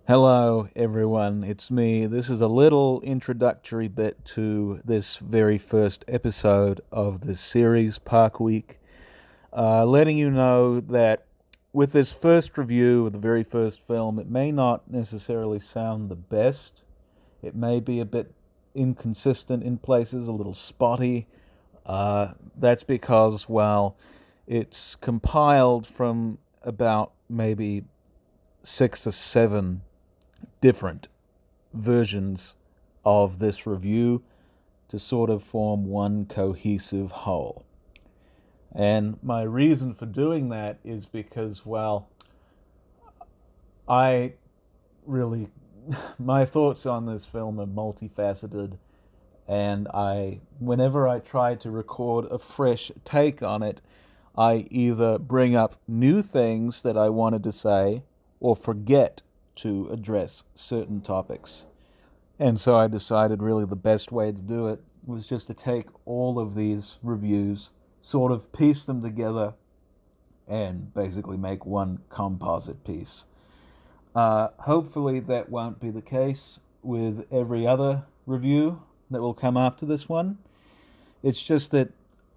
Hello, everyone. It's me. This is a little introductory bit to this very first episode of this series, Park Week. Letting you know that with this first review of the very first film, it may not necessarily sound the best. It may be a bit inconsistent in places, a little spotty. That's because, well, it's compiled from about maybe 6 or 7 different versions of this review to sort of form one cohesive whole. And my reason for doing that is because, well, I really, my thoughts on this film are multifaceted, and whenever I try to record a fresh take on it, I either bring up new things that I wanted to say or forget to address certain topics. And so I decided really the best way to do it was just to take all of these reviews, sort of piece them together, and basically make one composite piece. Hopefully that won't be the case with every other review that will come after this one. It's just that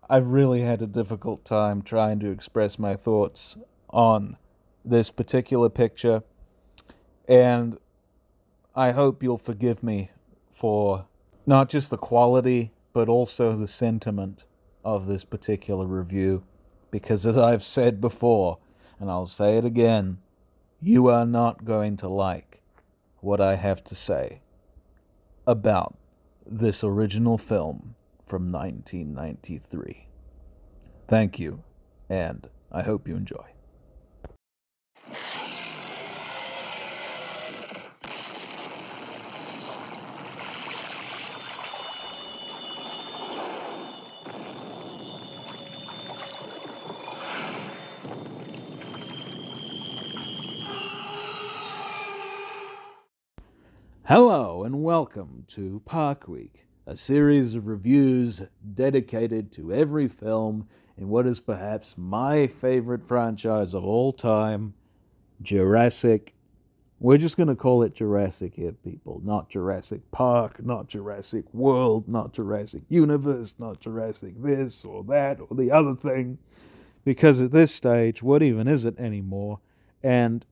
I've really had a difficult time trying to express my thoughts on this particular picture, and I hope you'll forgive me for not just the quality, but also the sentiment of this particular review. Because as I've said before, and I'll say it again, you are not going to like what I have to say about this original film from 1993. Thank you, and I hope you enjoy. Hello and welcome to Park Week, a series of reviews dedicated to every film in what is perhaps my favorite franchise of all time, Jurassic. We're just going to call it Jurassic here, people. Not Jurassic Park, not Jurassic World, not Jurassic Universe, not Jurassic this or that or the other thing. Because at this stage, what even is it anymore? And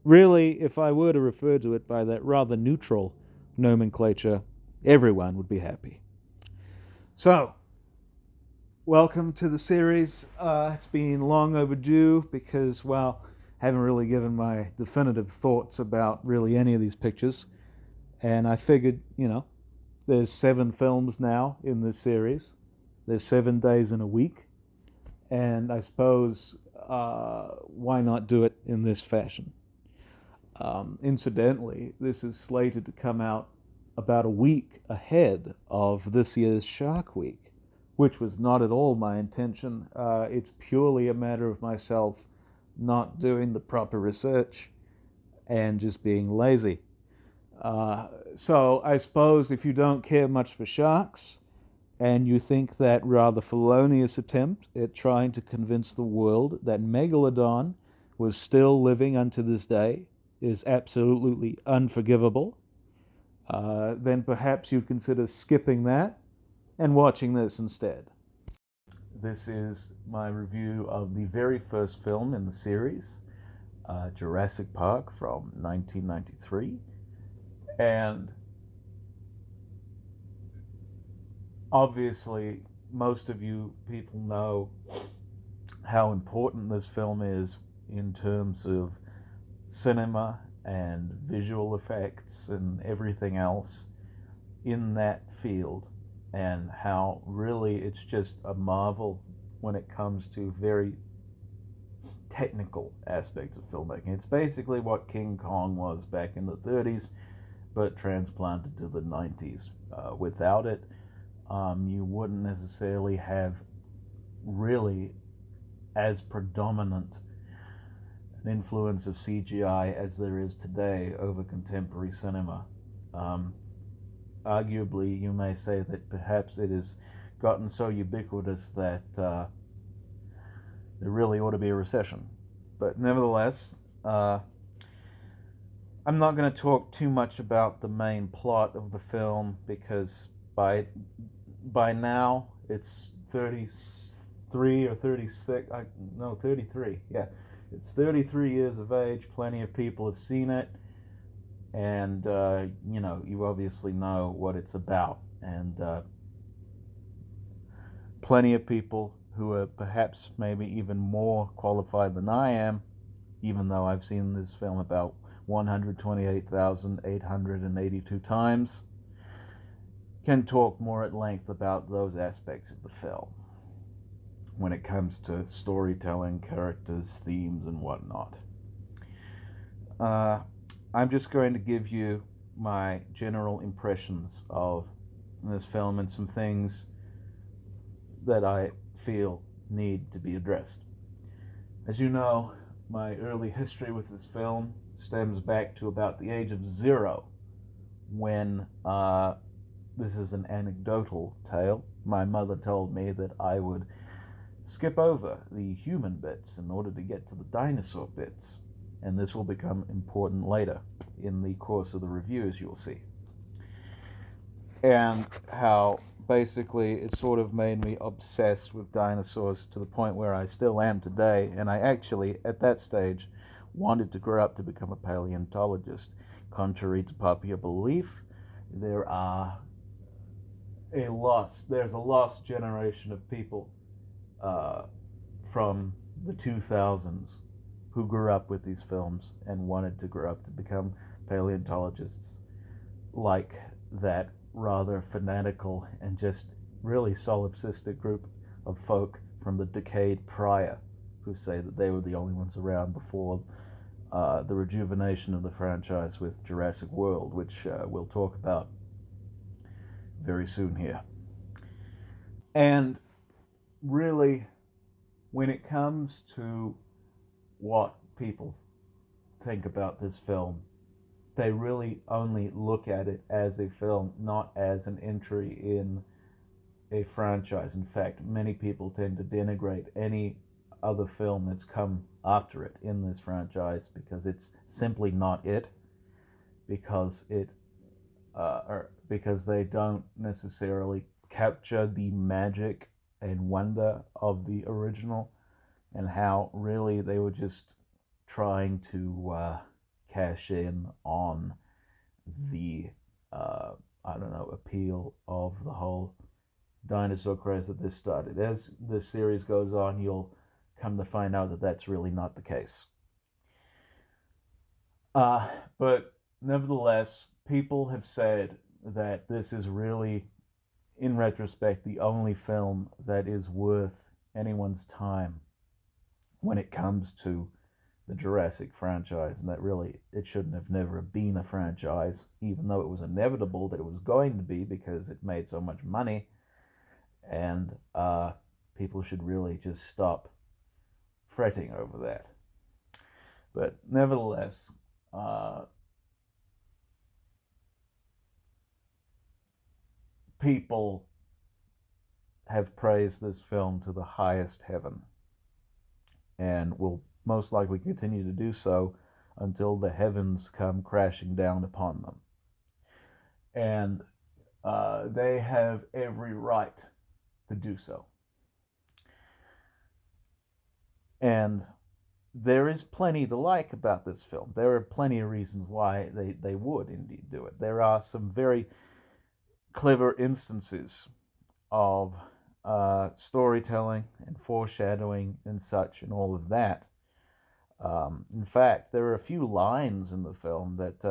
really, if I were to refer to it by that rather neutral nomenclature, everyone would be happy. So, welcome to the series. It's been long overdue because, well, I haven't really given my definitive thoughts about really any of these pictures. And I figured, there's 7 films now in this series. There's 7 days in a week. And I suppose, why not do it in this fashion? Incidentally, this is slated to come out about a week ahead of this year's Shark Week, which was not at all my intention. It's purely a matter of myself not doing the proper research and just being lazy. So I suppose if you don't care much for sharks and you think that rather felonious attempt at trying to convince the world that Megalodon was still living unto this day is absolutely unforgivable, then perhaps you'd consider skipping that and watching this instead. This is my review of the very first film in the series, Jurassic Park from 1993. And obviously, most of you people know how important this film is in terms of cinema and visual effects and everything else in that field, and how really it's just a marvel when it comes to very technical aspects of filmmaking. It's basically what King Kong was back in the 30s, but transplanted to the 90s. Without it, you wouldn't necessarily have really as predominant an influence of CGI as there is today over contemporary cinema. Arguably, you may say that perhaps it has gotten so ubiquitous that there really ought to be a recession. But nevertheless, I'm not going to talk too much about the main plot of the film because by now it's 33 or 36. No, 33. Yeah, it's 33 years of age. Plenty of people have seen it, and you obviously know what it's about, and plenty of people who are perhaps maybe even more qualified than I am, even though I've seen this film about 128,882 times, can talk more at length about those aspects of the film when it comes to storytelling, characters, themes, and whatnot. I'm just going to give you my general impressions of this film and some things that I feel need to be addressed. As you know, my early history with this film stems back to about the age of 0 when this is an anecdotal tale. My mother told me that I would skip over the human bits in order to get to the dinosaur bits, and this will become important later in the course of the reviews, you'll see. And how basically it sort of made me obsessed with dinosaurs to the point where I still am today, and I actually, at that stage, wanted to grow up to become a paleontologist. Contrary to popular belief, there's a lost generation of people from the 2000s who grew up with these films and wanted to grow up to become paleontologists, like that rather fanatical and just really solipsistic group of folk from the decade prior who say that they were the only ones around before the rejuvenation of the franchise with Jurassic World, which we'll talk about very soon here. And really, when it comes to what people think about this film, they really only look at it as a film, not as an entry in a franchise. In fact, many people tend to denigrate any other film that's come after it in this franchise because it's simply not it, because because they don't necessarily capture the magic and wonder of the original, and how really they were just trying to cash in on the appeal of the whole dinosaur craze that this started. As the series goes on, you'll come to find out that that's really not the case. But nevertheless, people have said that this is really, in retrospect, the only film that is worth anyone's time when it comes to the Jurassic franchise, and that really it shouldn't have never been a franchise, even though it was inevitable that it was going to be because it made so much money, and people should really just stop fretting over that. But nevertheless, people have praised this film to the highest heaven and will most likely continue to do so until the heavens come crashing down upon them. And they have every right to do so. And there is plenty to like about this film. There are plenty of reasons why they would indeed do it. There are some very clever instances of storytelling and foreshadowing and such and all of that. In fact, there are a few lines in the film that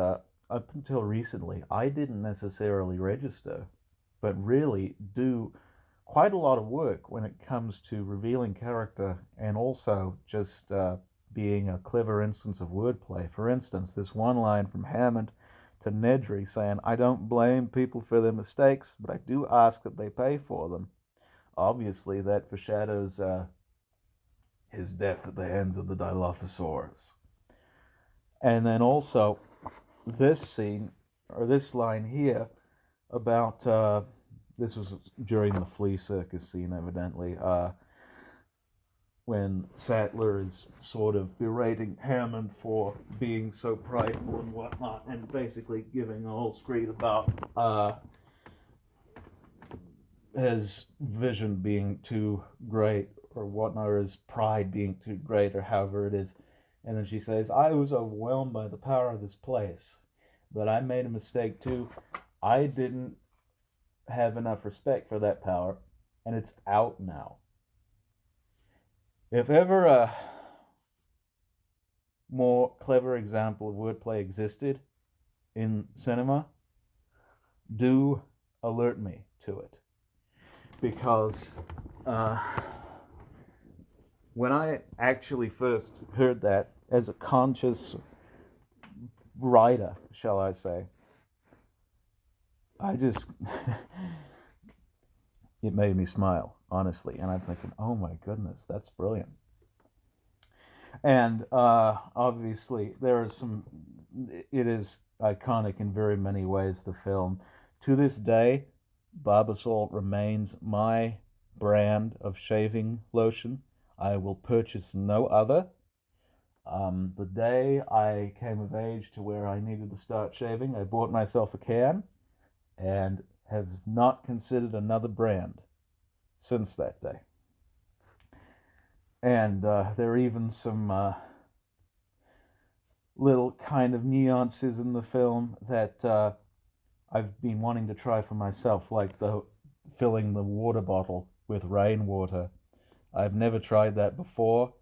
up until recently I didn't necessarily register, but really do quite a lot of work when it comes to revealing character and also just being a clever instance of wordplay. For instance, this one line from Hammond to Nedry saying, "I don't blame people for their mistakes, but I do ask that they pay for them." Obviously, that foreshadows his death at the hands of the Dilophosaurus. And then also, this scene, or this line here, about, this was during the flea circus scene, evidently, when Sattler is sort of berating Hammond for being so prideful and whatnot, and basically giving a whole screed about his vision being too great or whatnot, or his pride being too great, or however it is. And then she says, I was overwhelmed by the power of this place, but I made a mistake too. I didn't have enough respect for that power, and it's out now. If ever a more clever example of wordplay existed in cinema, do alert me to it. Because when I actually first heard that as a conscious writer, shall I say, I just, it made me smile, honestly. And I'm thinking, oh my goodness, that's brilliant. And obviously, it is iconic in very many ways, the film. To this day, Barbasol remains my brand of shaving lotion. I will purchase no other. The day I came of age to where I needed to start shaving, I bought myself a can and have not considered another brand since that day. And there are even some little kind of nuances in the film that I've been wanting to try for myself, like filling the water bottle with rainwater. I've never tried that before.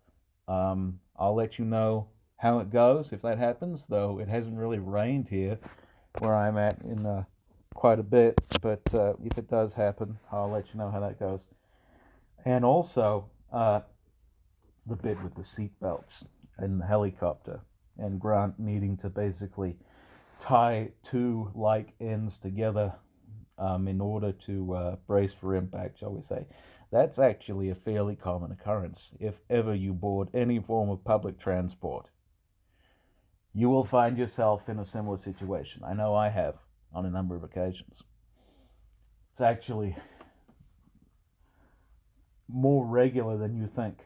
I'll let you know how it goes if that happens, though it hasn't really rained here where I'm at in quite a bit, but if it does happen, I'll let you know how that goes. And also, the bit with the seatbelts in the helicopter, and Grant needing to basically tie two like ends together in order to brace for impact, shall we say. That's actually a fairly common occurrence. If ever you board any form of public transport, you will find yourself in a similar situation. I know I have on a number of occasions. It's actually more regular than you think.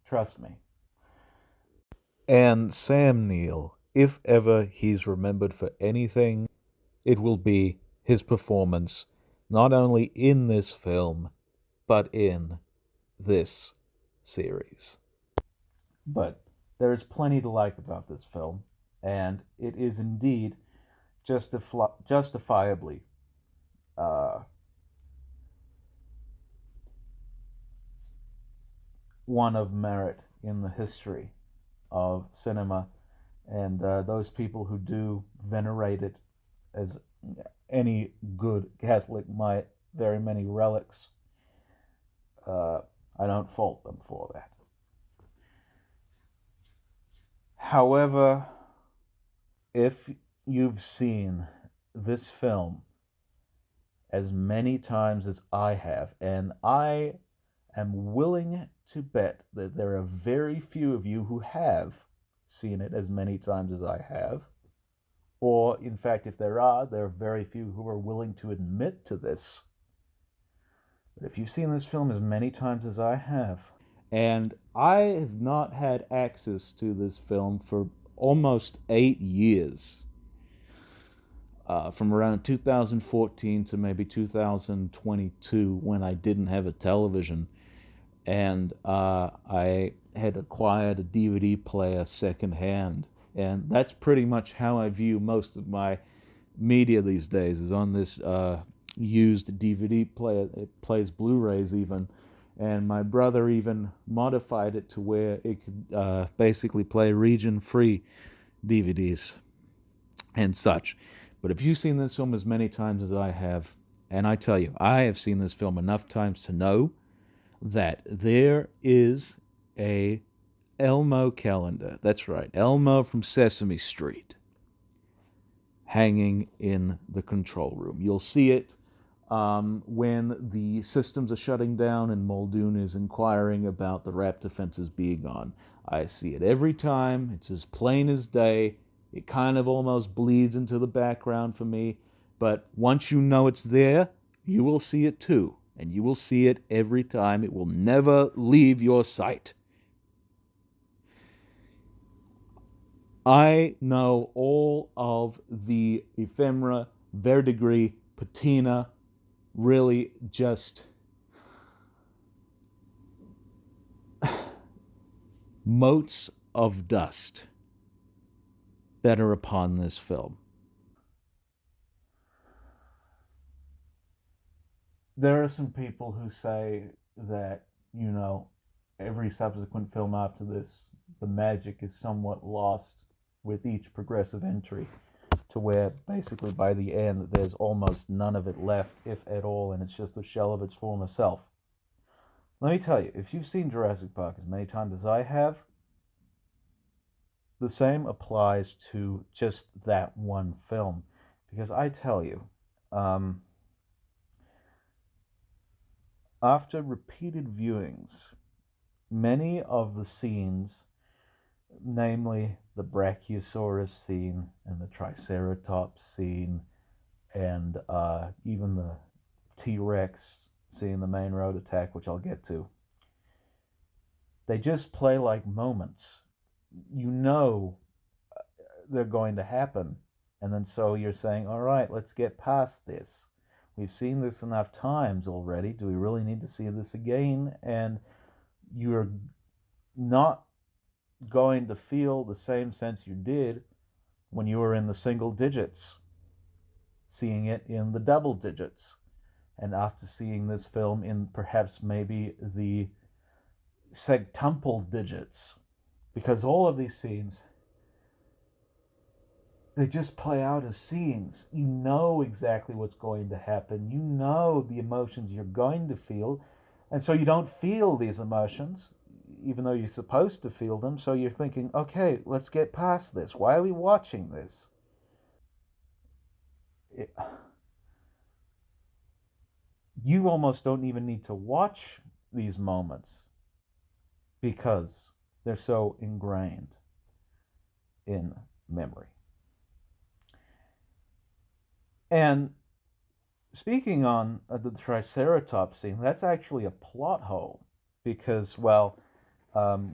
Trust me. And Sam Neill, if ever he's remembered for anything, it will be his performance, not only in this film, but in this series. But there is plenty to like about this film, and it is indeed justifiably one of merit in the history of cinema, and those people who do venerate it as any good Catholic might, very many relics, I don't fault them for that. However, if you've seen this film as many times as I have, and I am willing to bet that there are very few of you who have seen it as many times as I have, or in fact, if there are very few who are willing to admit to this. But if you've seen this film as many times as I have, and I have not had access to this film for almost 8 years, from around 2014 to maybe 2022, when I didn't have a television, and I had acquired a DVD player secondhand, and that's pretty much how I view most of my media these days, is on this used DVD player. It plays Blu-rays even, and my brother even modified it to where it could basically play region-free DVDs and such. But if you've seen this film as many times as I have, and I tell you, I have seen this film enough times to know that there is a Elmo calendar, that's right, Elmo from Sesame Street, hanging in the control room. You'll see it when the systems are shutting down and Muldoon is inquiring about the raptor fences being on. I see it every time. It's as plain as day. It kind of almost bleeds into the background for me, but once you know it's there, you will see it too, and you will see it every time. It will never leave your sight. I know all of the ephemera, verdigris, patina, really just motes of dust that are upon this film. There are some people who say that, every subsequent film after this, the magic is somewhat lost with each progressive entry, to where basically by the end there's almost none of it left, if at all, and it's just a shell of its former self. Let me tell you, if you've seen Jurassic Park as many times as I have, the same applies to just that one film. Because I tell you, um, after repeated viewings, many of the scenes, namely the Brachiosaurus scene and the Triceratops scene, and even the T Rex scene, the main road attack, which I'll get to, they just play like moments. You know they're going to happen. And then so you're saying, all right, let's get past this. We've seen this enough times already. Do we really need to see this again? And you're not going to feel the same sense you did when you were in the single digits, seeing it in the double digits. And after seeing this film in perhaps maybe the sextuple digits, because all of these scenes, they just play out as scenes. You know exactly what's going to happen. You know the emotions you're going to feel. And so you don't feel these emotions, even though you're supposed to feel them. So you're thinking, okay, let's get past this. Why are we watching this? It, you almost don't even need to watch these moments because they're so ingrained in memory. And speaking on the Triceratops scene, that's actually a plot hole because, well,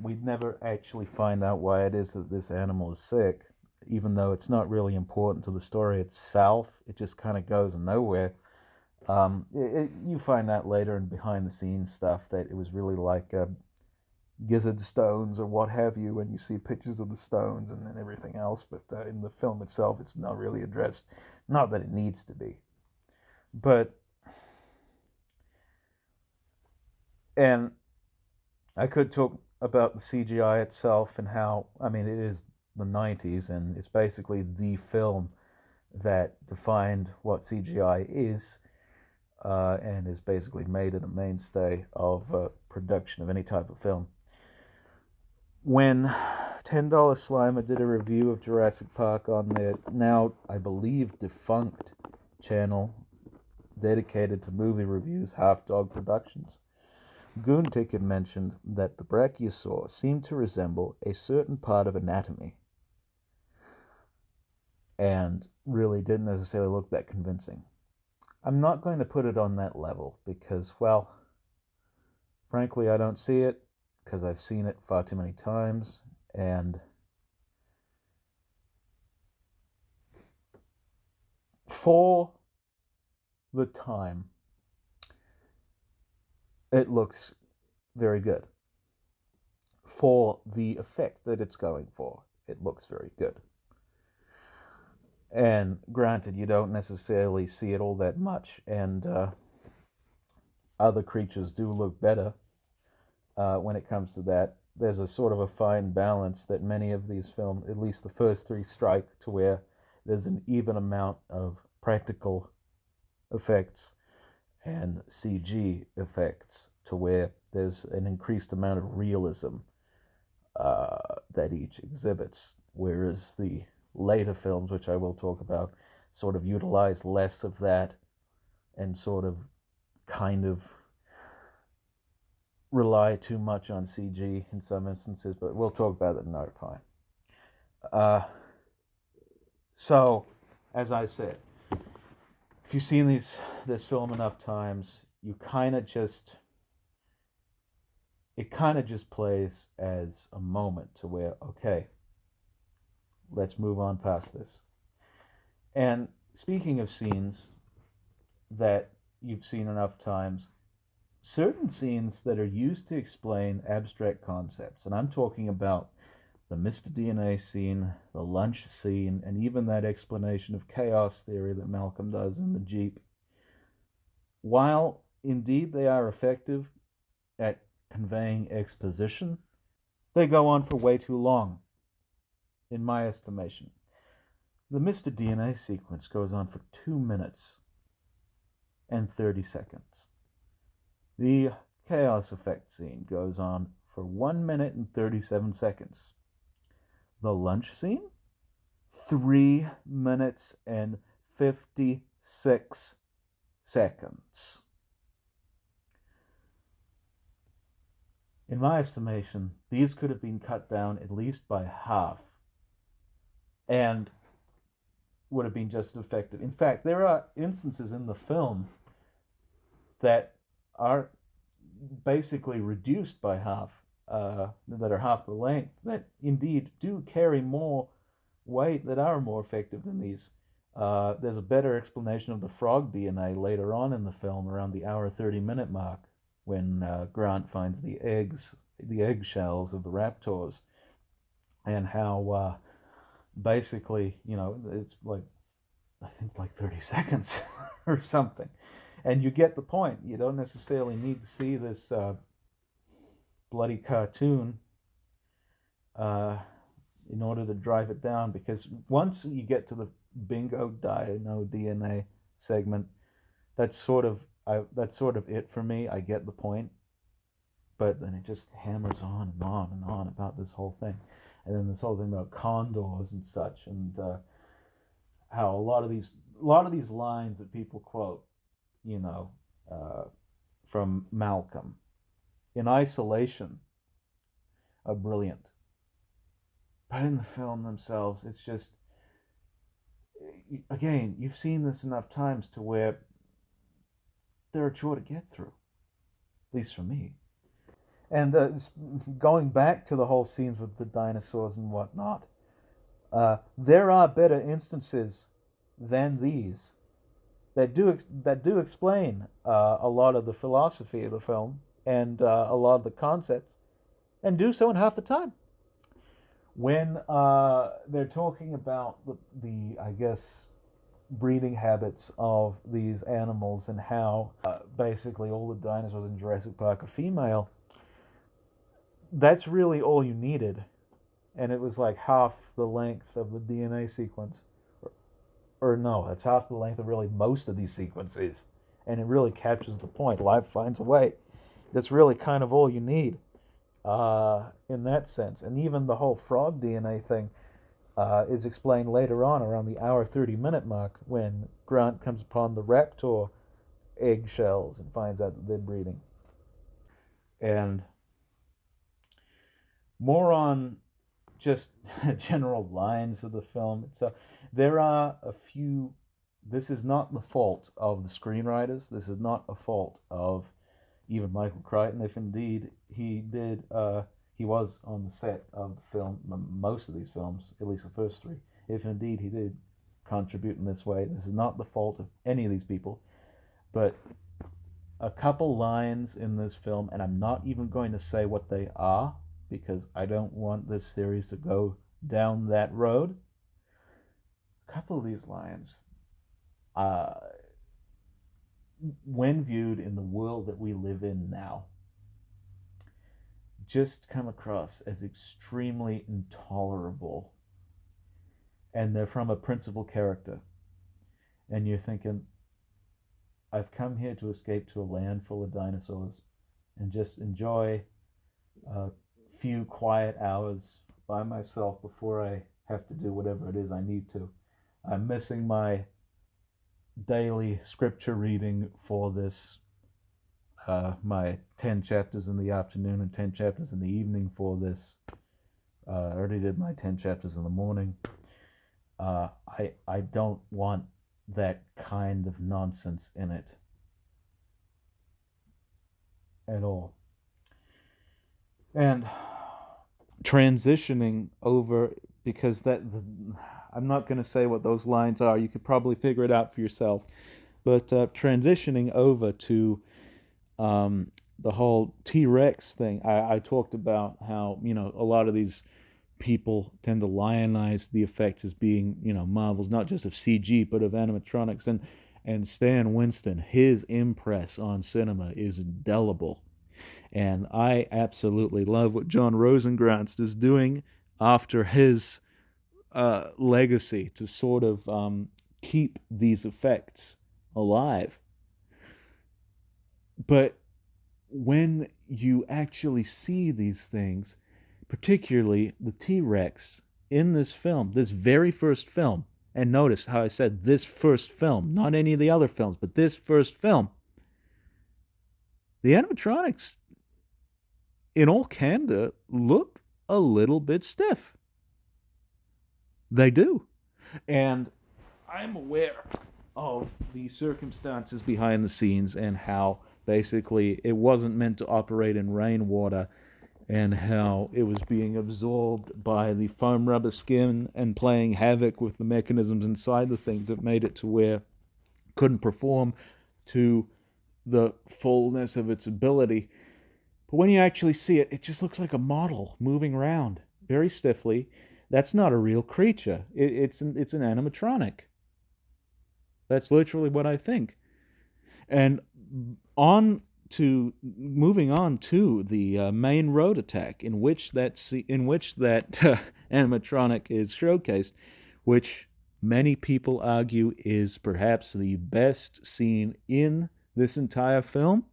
we'd never actually find out why it is that this animal is sick, even though it's not really important to the story itself. It just kind of goes nowhere. You find out later in behind the scenes stuff that it was really like gizzard stones or what have you, and you see pictures of the stones and then everything else. But in the film itself, it's not really addressed. Not that it needs to be. But, and I could talk about the CGI itself and how, I mean, it is the 90s and it's basically the film that defined what CGI is, and has basically made it a mainstay of production of any type of film. When $10 Slimer did a review of Jurassic Park on their now, I believe, defunct channel dedicated to movie reviews, Half Dog Productions, Goontick had mentioned that the brachiosaur seemed to resemble a certain part of anatomy and really didn't necessarily look that convincing. I'm not going to put it on that level because, well, frankly, I don't see it because I've seen it far too many times, and for the time, it looks very good. For the effect that it's going for, it looks very good. And granted, you don't necessarily see it all that much, and other creatures do look better when it comes to that. There's a sort of a fine balance that many of these films, at least the first three, strike to where there's an even amount of practical effects and CG effects to where there's an increased amount of realism that each exhibits, whereas the later films, which I will talk about, sort of utilize less of that and sort of kind of rely too much on CG in some instances, but we'll talk about it another time. Uh, so, as I said, if you've seen this film enough times, you kind of just it kind of just plays as a moment to where, okay, let's move on past this. And speaking of scenes that you've seen enough times, certain scenes that are used to explain abstract concepts, and I'm talking about the Mr. DNA scene, the lunch scene, and even that explanation of chaos theory that Malcolm does in the Jeep, while indeed they are effective at conveying exposition, they go on for way too long, in my estimation. The Mr. DNA sequence goes on for 2 minutes and 30 seconds. The chaos effect scene goes on for 1 minute and 37 seconds. The lunch scene, 3 minutes and 56 seconds. In my estimation, these could have been cut down at least by half and would have been just as effective. In fact, there are instances in the film that are basically reduced by half, that are half the length, that indeed do carry more weight, that are more effective than these. There's a better explanation of the frog DNA later on in the film, around the hour 30-minute mark, when Grant finds the eggshells of the raptors, and how basically, it's like, I think like 30 seconds or something. And you get the point. You don't necessarily need to see this bloody cartoon in order to drive it down, because once you get to the bingo dino DNA segment, that's sort of it for me. I get the point, but then it just hammers on and on and on about this whole thing, and then this whole thing about condors and such, and how a lot of these lines that people quote, from Malcolm, in isolation, are brilliant, but in the film themselves, it's just, again, you've seen this enough times to where they're a chore to get through, at least for me. And going back to the whole scenes with the dinosaurs and whatnot, there are better instances than these that do explain a lot of the philosophy of the film and a lot of the concepts, and do so in half the time. When they're talking about the I guess, breeding habits of these animals, and how basically all the dinosaurs in Jurassic Park are female, that's really all you needed, and it was like half the length of the DNA sequence, or no, that's half the length of really most of these sequences, and it really captures the point. Life finds a way. That's really kind of all you need in that sense. And even the whole frog DNA thing is explained later on, around the hour 30-minute mark, when Grant comes upon the raptor eggshells and finds out that they're breeding. And more on just general lines of the film. So there are a few. This is not the fault of the screenwriters. This is not a fault of even Michael Crichton, if indeed he did. He was on the set of the film, most of these films, at least the first three. If indeed he did contribute in this way, this is not the fault of any of these people. But a couple lines in this film, and I'm not even going to say what they are, because I don't want this series to go down that road. A couple of these lines, when viewed in the world that we live in now, just come across as extremely intolerable. And they're from a principal character. And you're thinking, I've come here to escape to a land full of dinosaurs and just enjoy a few quiet hours by myself before I have to do whatever it is I need to. I'm missing my daily scripture reading for this, my 10 chapters in the afternoon and 10 chapters in the evening for this. I already did my 10 chapters in the morning. I don't want that kind of nonsense in it at all. And transitioning over because I'm not going to say what those lines are. You could probably figure it out for yourself. But transitioning over to um, the whole T-Rex thing, I talked about how, a lot of these people tend to lionize the effects as being, marvels, not just of CG, but of animatronics. And Stan Winston, his impress on cinema is indelible. And I absolutely love what John Rosengrantz is doing after his legacy to sort of keep these effects alive. But when you actually see these things, particularly the T-Rex in this film, this very first film, and notice how I said this first film, not any of the other films, but this first film, the animatronics, in all candor, look a little bit stiff. They do. And I'm aware of the circumstances behind the scenes and how basically it wasn't meant to operate in rainwater and how it was being absorbed by the foam rubber skin and playing havoc with the mechanisms inside the thing that made it to where it couldn't perform to the fullness of its ability. But when you actually see it, it just looks like a model moving around very stiffly. That's not a real creature. It's an animatronic. That's literally what I think. And on to moving on to the main road attack, in which that animatronic is showcased, which many people argue is perhaps the best scene in this entire film.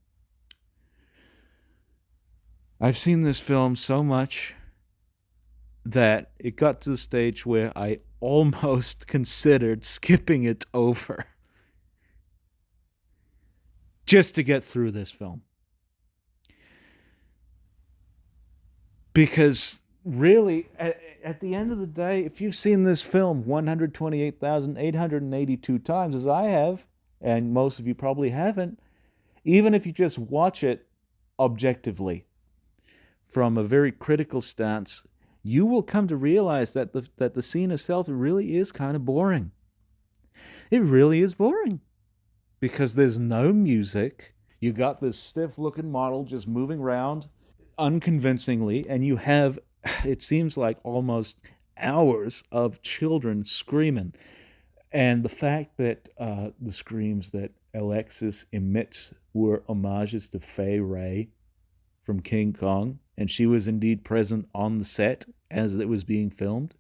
I've seen this film so much that it got to the stage where I almost considered skipping it over just to get through this film. Because really, at the end of the day, if you've seen this film 128,882 times, as I have, and most of you probably haven't, even if you just watch it objectively from a very critical stance, you will come to realize that the scene itself really is kind of boring. It really is boring because there's no music. You got this stiff-looking model just moving around unconvincingly, and you have, it seems like, almost hours of children screaming. And the fact that the screams that Alexis emits were homages to Fay Wray from King Kong, and she was indeed present on the set as it was being filmed.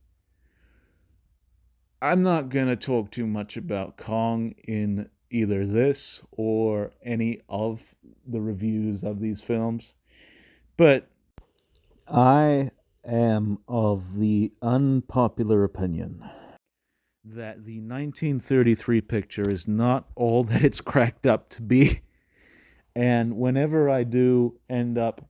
I'm not going to talk too much about Kong in either this or any of the reviews of these films, but I am of the unpopular opinion that the 1933 picture is not all that it's cracked up to be. And whenever I do end up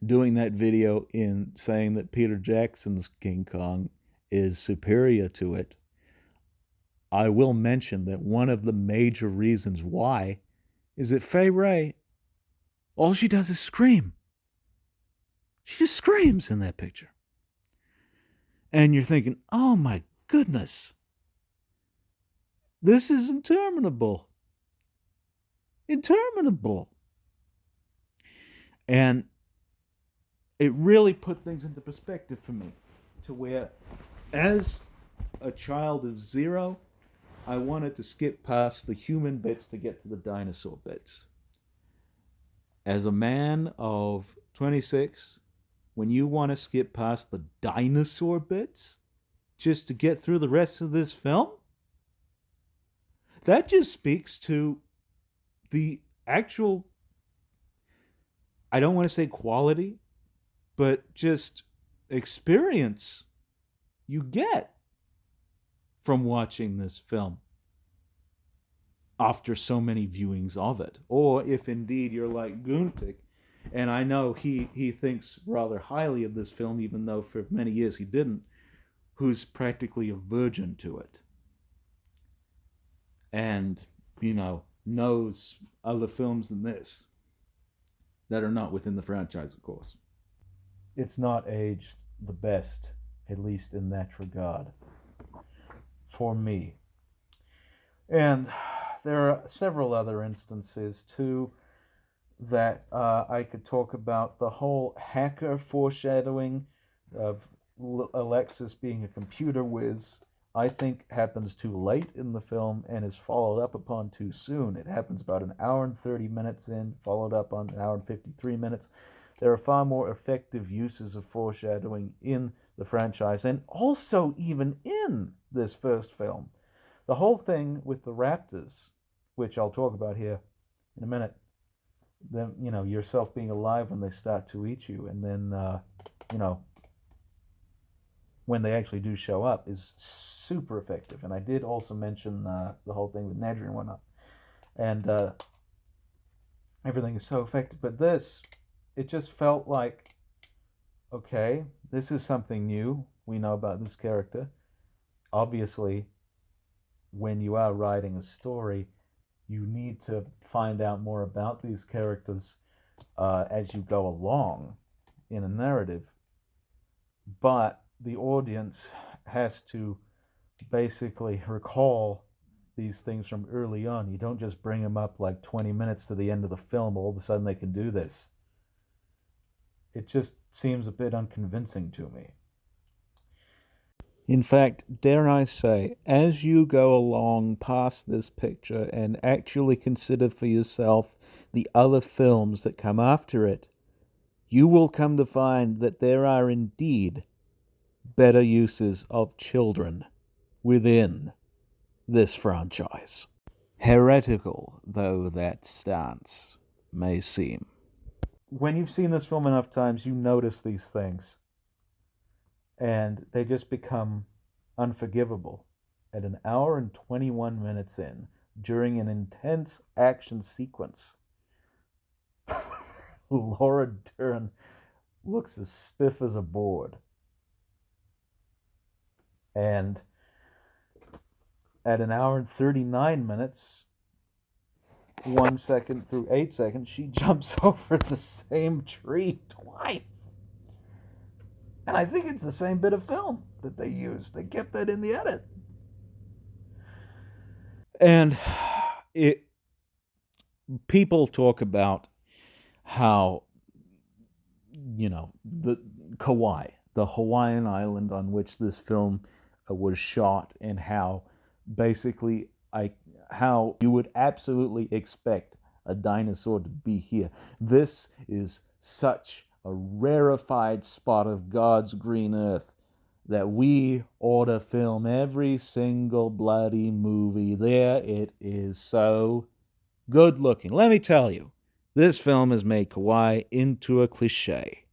doing that video in saying that Peter Jackson's King Kong is superior to it, I will mention that one of the major reasons why is that Fay Wray, all she does is scream. She just screams in that picture. And you're thinking, oh my goodness, this is interminable. Interminable. And it really put things into perspective for me, to where, as a child of 0, I wanted to skip past the human bits to get to the dinosaur bits. As a man of 26, when you want to skip past the dinosaur bits just to get through the rest of this film, that just speaks to the actual, I don't want to say quality, but just experience you get from watching this film after so many viewings of it. Or if indeed you're like Guntik, and I know he thinks rather highly of this film, even though for many years he didn't, who's practically a virgin to it. And, knows other films than this that are not within the franchise, of course. It's not aged the best at least in that regard, for me. And there are several other instances too that I could talk about. The whole hacker foreshadowing of Alexis being a computer whiz, I think happens too late in the film and is followed up upon too soon. It happens about an hour and 30 minutes in, followed up on an hour and 53 minutes. There are far more effective uses of foreshadowing in the franchise and also even in this first film. The whole thing with the raptors, which I'll talk about here in a minute, them, yourself being alive when they start to eat you, and then, you know, when they actually do show up, is super effective. And I did also mention the whole thing with Nedry and whatnot, and everything is so effective. But this, it just felt like, okay, this is something new. We know about this character. Obviously, when you are writing a story, you need to find out more about these characters as you go along in a narrative. But the audience has to basically recall these things from early on. You don't just bring them up like 20 minutes to the end of the film, all of a sudden they can do this. It just seems a bit unconvincing to me. In fact, dare I say, as you go along past this picture and actually consider for yourself the other films that come after it, you will come to find that there are indeed better uses of children within this franchise. Heretical though that stance may seem. When you've seen this film enough times, you notice these things, and they just become unforgivable. At an hour and 21 minutes in, during an intense action sequence, Laura Dern looks as stiff as a board. And at an hour and 39 minutes, 1 second through 8 seconds, she jumps over the same tree twice. And I think it's the same bit of film that they used. They kept that in the edit. And people talk about how, the Kauai, the Hawaiian island on which this film was shot, and how basically how you would absolutely expect a dinosaur to be here. This is such a rarefied spot of God's green earth that we ought to film every single bloody movie there. It is so good looking. Let me tell you, this film has made Kauai into a cliche.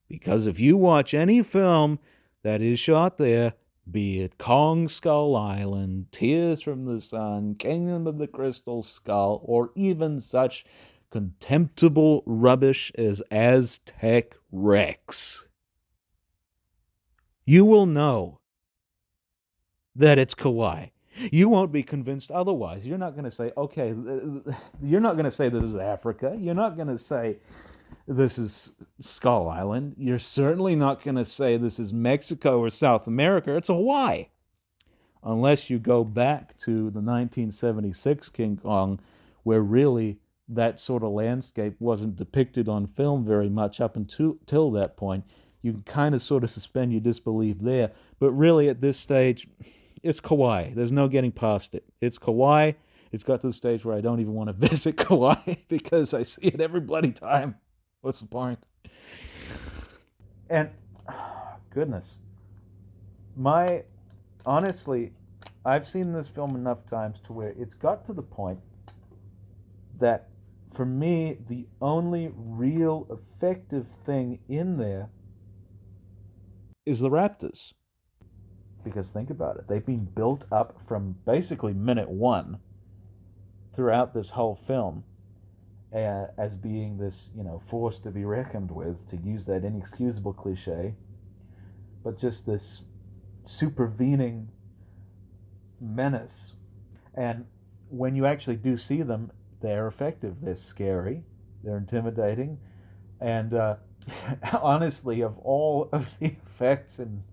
Because if you watch any film that is shot there, be it Kong Skull Island, Tears from the Sun, Kingdom of the Crystal Skull, or even such contemptible rubbish as Aztec Rex, you will know that it's Kauai. You won't be convinced otherwise. You're not going to say, okay, you're not going to say this is Africa. You're not going to say this is Skull Island. You're certainly not going to say this is Mexico or South America. It's Hawaii. Unless you go back to the 1976 King Kong, where really that sort of landscape wasn't depicted on film very much up until that point. You can kind of sort of suspend your disbelief there. But really at this stage, it's Kauai. There's no getting past it. It's Kauai. It's got to the stage where I don't even want to visit Kauai because I see it every bloody time. What's the point? And, goodness, honestly, I've seen this film enough times to where it's got to the point that, for me, the only real effective thing in there is the raptors. Because think about it, they've been built up from basically minute one throughout this whole film as being this, force to be reckoned with, to use that inexcusable cliche, but just this supervening menace. And when you actually do see them, they're effective. They're scary. They're intimidating. And honestly, of all of the effects in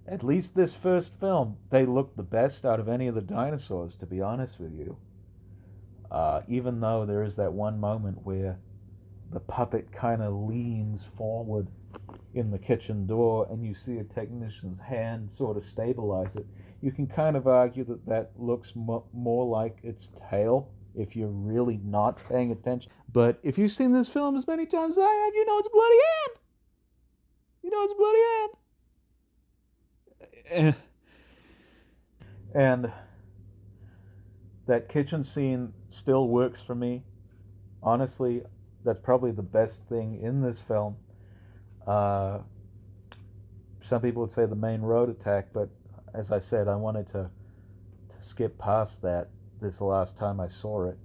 At least this first film, they look the best out of any of the dinosaurs, to be honest with you. Even though there is that one moment where the puppet kind of leans forward in the kitchen door and you see a technician's hand sort of stabilize it, you can kind of argue that that looks more like its tail if you're really not paying attention. But if you've seen this film as many times as I have, you know it's a bloody hand. You know it's a bloody hand. And that kitchen scene still works for me. Honestly, that's probably the best thing in this film. Some people would say the main road attack, but as I said, I wanted to skip past that this last time I saw it.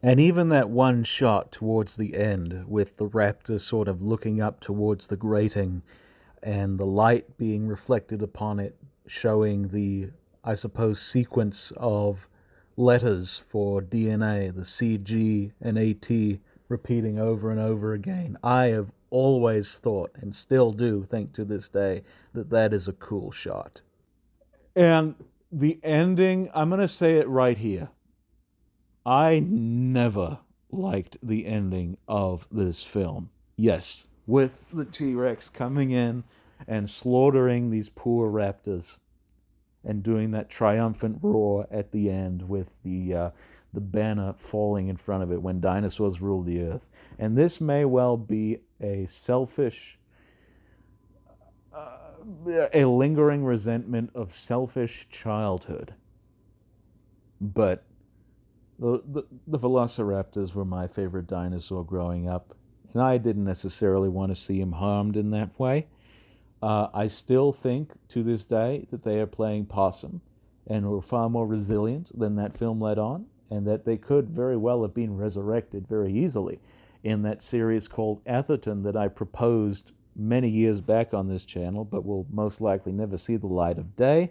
And even that one shot towards the end with the raptor sort of looking up towards the grating and the light being reflected upon it, showing the, I suppose, sequence of letters for DNA, the CG and AT repeating over and over again. I have always thought, and still do think to this day, that that is a cool shot. And the ending, I'm going to say it right here. I never liked the ending of this film. Yes, with the T-Rex coming in and slaughtering these poor raptors and doing that triumphant roar at the end with the banner falling in front of it when dinosaurs ruled the earth. And this may well be a selfish, a lingering resentment of selfish childhood. But the velociraptors were my favorite dinosaur growing up, and I didn't necessarily want to see them harmed in that way. I still think to this day that they are playing possum and were far more resilient than that film let on, and that they could very well have been resurrected very easily in that series called Atherton that I proposed many years back on this channel, but will most likely never see the light of day.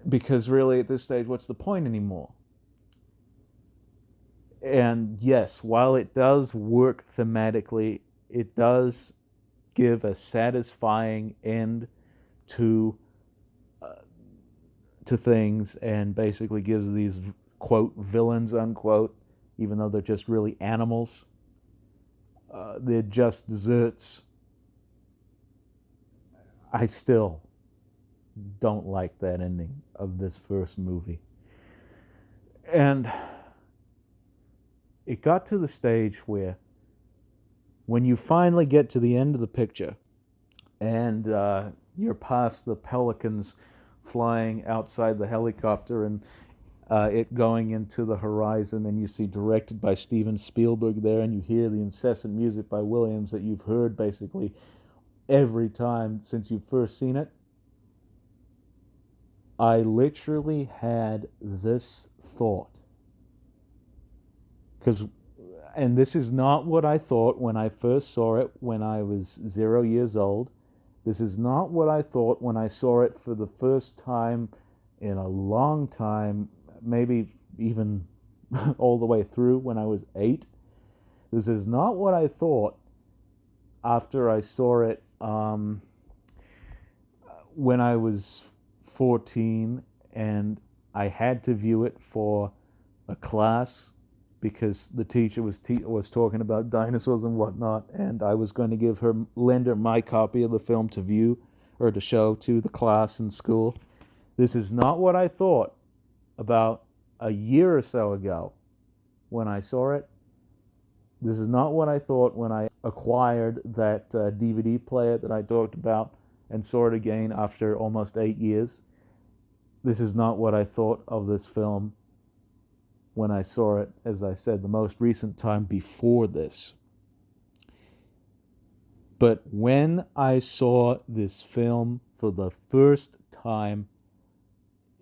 Because really at this stage, what's the point anymore? And yes, while it does work thematically, it does give a satisfying end to things, and basically gives these, quote, villains, unquote, even though they're just really animals. They're just desserts. I still don't like that ending of this first movie. And it got to the stage where when you finally get to the end of the picture and you're past the pelicans flying outside the helicopter and it going into the horizon, and you see directed by Steven Spielberg there, and you hear the incessant music by Williams that you've heard basically every time since you've first seen it, I literally had this thought. And this is not what I thought when I first saw it when I was 0 years old. This is not what I thought when I saw it for the first time in a long time, maybe even all the way through when I was 8. This is not what I thought after I saw it when I was 14 and I had to view it for a class because the teacher was talking about dinosaurs and whatnot, and I was going to lend her my copy of the film to view or to show to the class in school. This is not what I thought about a year or so ago when I saw it. This is not what I thought when I acquired that DVD player that I talked about and saw it again after almost 8 years. This is not what I thought of this film when I saw it, as I said, the most recent time before this. But when I saw this film for the first time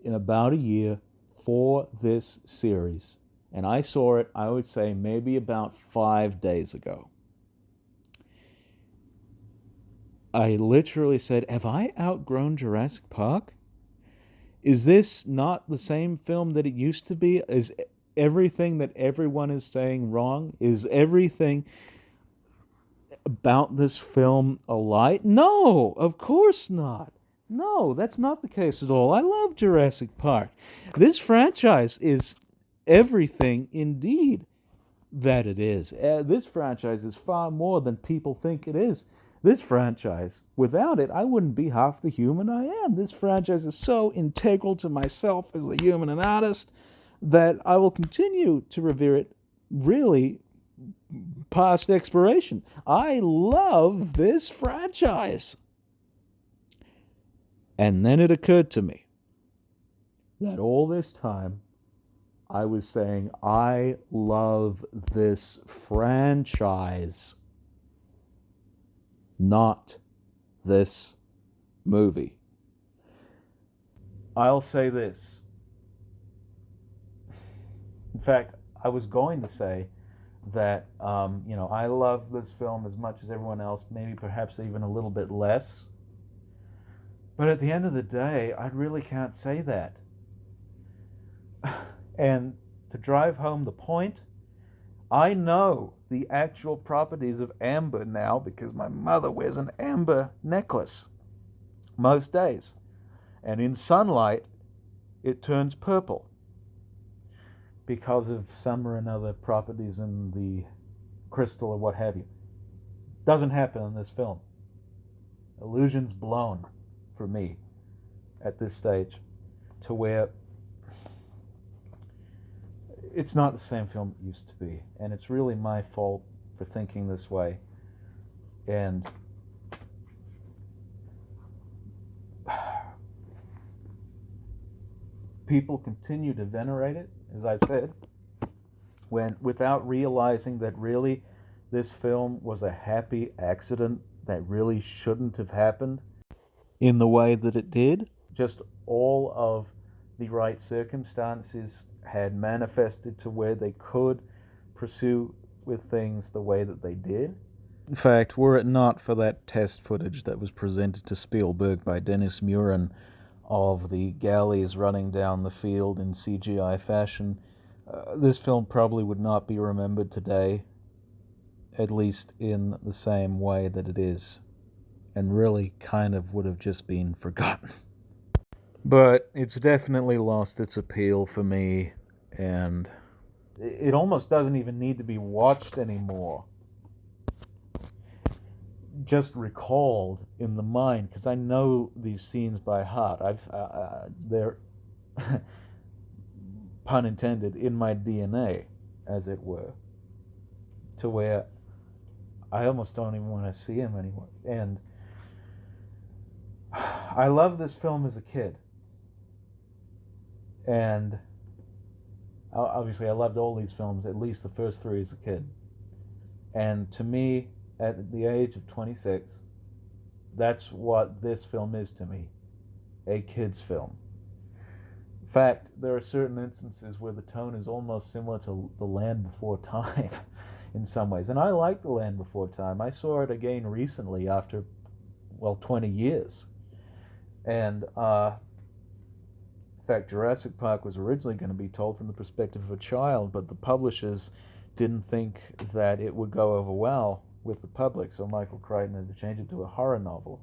in about a year for this series, and I saw it, I would say, maybe about 5 days ago, I literally said, have I outgrown Jurassic Park? Is this not the same film that it used to be? Is everything that everyone is saying wrong? Is everything... about this film a lie? No, of course not. No, that's not the case at all. I love Jurassic Park. This franchise is everything indeed that it is. This franchise is far more than people think it is. This franchise, without it, I wouldn't be half the human I am. This franchise is so integral to myself as a human and artist that I will continue to revere it really past expiration. I love this franchise. And then it occurred to me that all this time I was saying, I love this franchise, not this movie. I'll say this. In fact, I was going to say that, I love this film as much as everyone else, maybe perhaps even a little bit less. But at the end of the day, I really can't say that. And to drive home the point, I know the actual properties of amber now because my mother wears an amber necklace most days. And in sunlight, it turns purple because of some or another properties in the crystal or what have you. Doesn't happen in this film. Illusion's blown for me at this stage to where it's not the same film it used to be, and it's really my fault for thinking this way. And people continue to venerate it, as I've said, without realizing that really this film was a happy accident that really shouldn't have happened in the way that it did. Just all of the right circumstances had manifested to where they could pursue with things the way that they did. In fact, were it not for that test footage that was presented to Spielberg by Dennis Muren of the galleys running down the field in CGI fashion, this film probably would not be remembered today, at least in the same way that it is, and really kind of would have just been forgotten. But it's definitely lost its appeal for me, and it almost doesn't even need to be watched anymore. Just recalled in the mind, because I know these scenes by heart. They're, pun intended, in my DNA, as it were, to where I almost don't even want to see them anymore. And I loved this film as a kid. And obviously I loved all these films, at least the first three as a kid. And to me, at the age of 26, that's what this film is to me, a kid's film. In fact, there are certain instances where the tone is almost similar to The Land Before Time in some ways. And I like The Land Before Time. I saw it again recently after, 20 years. And in fact, Jurassic Park was originally going to be told from the perspective of a child, but the publishers didn't think that it would go over well with the public, so Michael Crichton had to change it to a horror novel.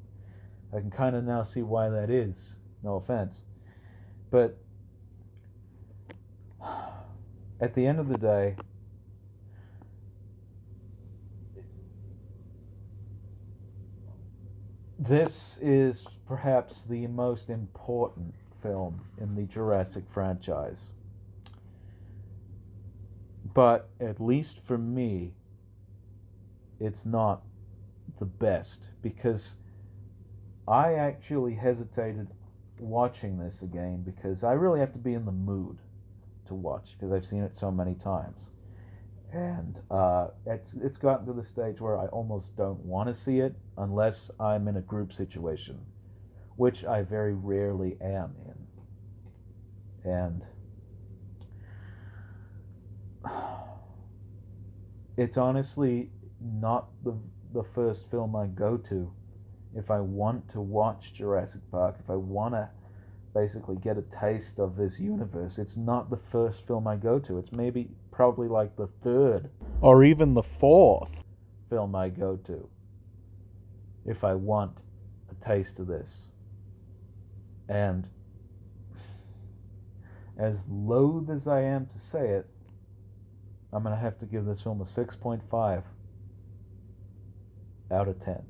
I can kind of now see why that is, no offense. But at the end of the day, this is perhaps the most important film in the Jurassic franchise. But at least for me, it's not the best, because I actually hesitated watching this again because I really have to be in the mood to watch, because I've seen it so many times. And it's gotten to the stage where I almost don't want to see it unless I'm in a group situation, which I very rarely am in. And it's honestly not the first film I go to if I want to watch Jurassic Park, if I want to basically get a taste of this universe. It's not the first film I go to. It's probably like the third or even the fourth film I go to if I want a taste of this. And as loath as I am to say it, I'm going to have to give this film a 6.5 out of 10.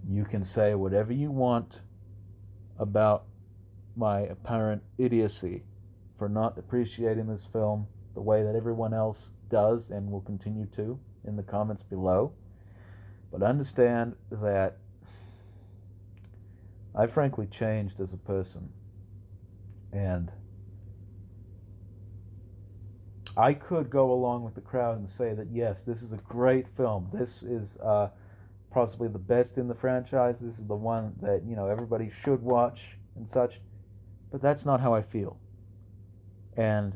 You can say whatever you want about my apparent idiocy for not appreciating this film the way that everyone else does and will continue to in the comments below. But understand that I frankly changed as a person. And I could go along with the crowd and say that, yes, this is a great film. This is possibly the best in the franchise. This is the one that, everybody should watch and such. But that's not how I feel. And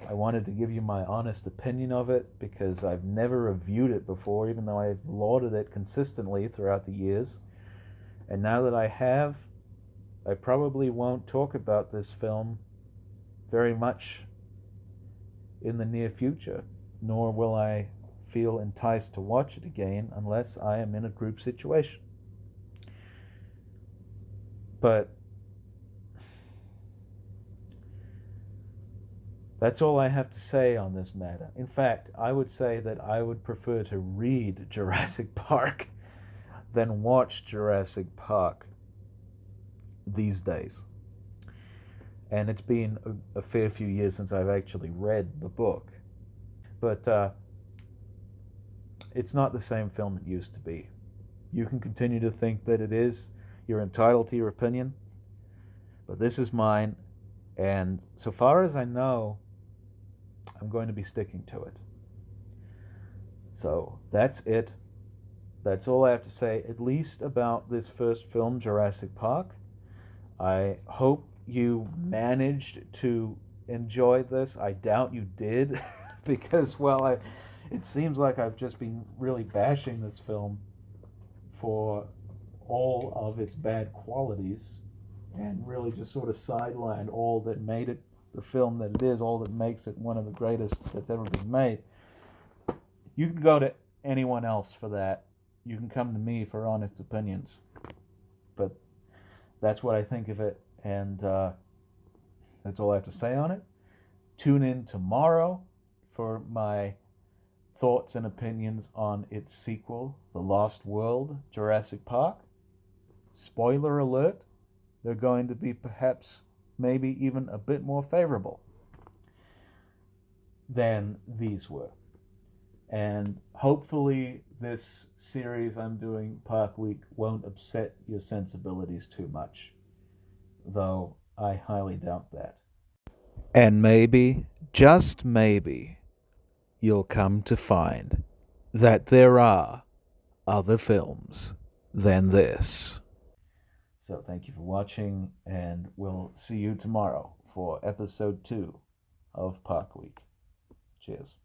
I wanted to give you my honest opinion of it because I've never reviewed it before, even though I've lauded it consistently throughout the years. And now that I have, I probably won't talk about this film very much in the near future, nor will I feel enticed to watch it again unless I am in a group situation. But that's all I have to say on this matter. In fact, I would say that I would prefer to read Jurassic Park than watch Jurassic Park these days. And it's been a fair few years since I've actually read the book. But it's not the same film it used to be. You can continue to think that it is. You're entitled to your opinion. But this is mine. And so far as I know, I'm going to be sticking to it. So that's it. That's all I have to say, at least about this first film, Jurassic Park. I hope you managed to enjoy this. I doubt you did, because, well, it seems like I've just been really bashing this film for all of its bad qualities and really just sort of sidelined all that made it the film that it is, all that makes it one of the greatest that's ever been made. You can go to anyone else for that. You can come to me for honest opinions. But that's what I think of it, and that's all I have to say on it. Tune in tomorrow for my thoughts and opinions on its sequel, The Lost World, Jurassic Park. Spoiler alert, they're going to be perhaps maybe even a bit more favorable than these were. And hopefully this series I'm doing, Park Week, won't upset your sensibilities too much, though I highly doubt that. And maybe, just maybe, you'll come to find that there are other films than this. So thank you for watching, and we'll see you tomorrow for episode 2 of Park Week. Cheers.